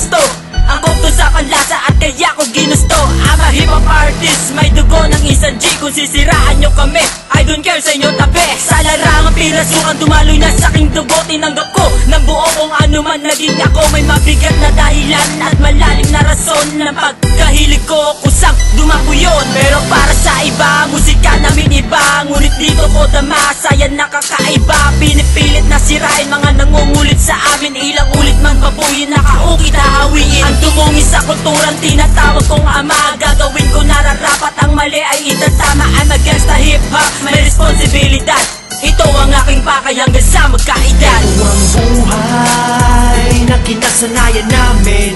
gusto. Angkop to sa panlasa at kaya ko ginusto. I'm a hip-hop artist, may dugo ng isang G. Kung sisiraan nyo kami, I don't care sa inyo tabi. Sa larangang pirasukan, dumaloy na sa aking dugo. Tinanggap ko ng buo kung ano man naging ako. May mabigat na dahilan at malalim na rason ng pagkahilig ko. Kusang dumako yun, pero para sa iba, musika namin iba. Ngunit dito ko damasaya nakakaiba. Pinipilit na sirain mga nangungulit sa amin. Ilang ulit mang babuyin, nakaukit hahawiin. Ang dumungis sa kulturang tinatawag kong ama. Gagawin ko nararapat, ang mali ay itatama. I'm against the hip-hop, may responsibilidad. Ito ang aking pakay hanggang sa magkaedad. Ito ang buhay na kinasanayan namin.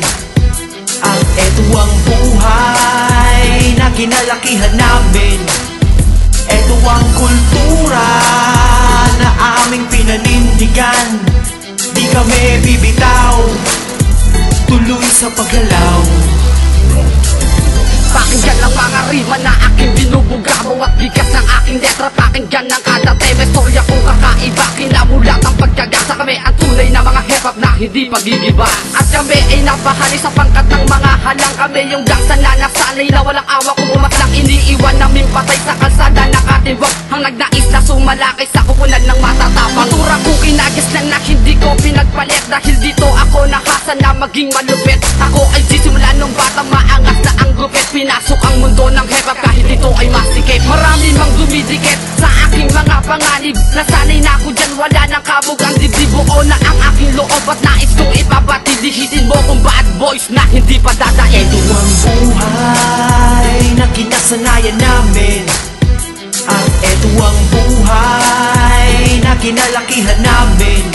At ito ang buhay na kinalakihan namin. Ito ang kultura na aming pinanindigan. Di kami bibitaw, tuloy sa paggalaw. Pakinggan ang mga rima na aking binubuga. Bawat bigas ng aking letra, pakinggan ng kada tema. Storya kong kakaiba, kinamulat ang pagkagasa. Kami ang tunay na mga hip-hop na hindi pagigiba. At kami ay napahali sa pangkat ng mga halang. Kami yung gangsta na nasanay na walang awa. Kung umatlang iniiwan namin patay sa kalsada. Nakatibok ang nagnais na sumalakay sa kukunan ng matatapang. Matura ko kinagis lang na hindi ko pinagpalit. Dahil dito ako nakasa na maging malupit. Ako ay sisimula nung bata, maangas na ang gupit. Pinasok ang mundo ng hip-hop kahit ito ay masikip. Marami mang dumidikit sa aking mga panganib. Nasanay na ako dyan, wala nang kabog ang dibdib. Buo na ang aking loob at nais kong ibabati. Dihitin mo kung bad boys na hindi pa dadaig. Ito ang buhay na kinasanayan namin. At ito ang buhay na kinalakihan namin.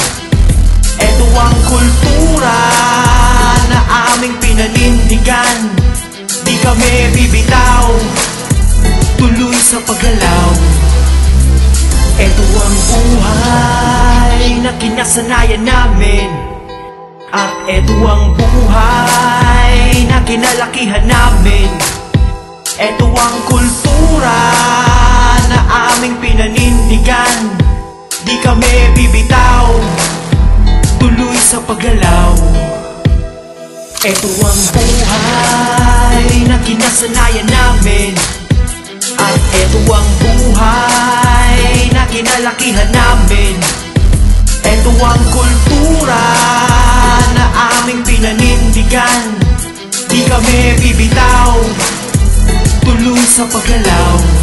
Ito ang kultura na aming pinanindigan. Di kami bibitaw, tuloy sa paggalaw. Ito ang buhay na kinasanayan namin. At ito ang buhay na kinalakihan namin. Ito ang kultura na aming pinanindigan. Di kami bibitaw, tuloy sa paggalaw. Ito ang buhay na kinasanayan namin. At ito ang buhay na kinalakihan namin. Ito ang kultura na aming pinanindigan. Di kami bibitaw, tuloy sa paggalaw.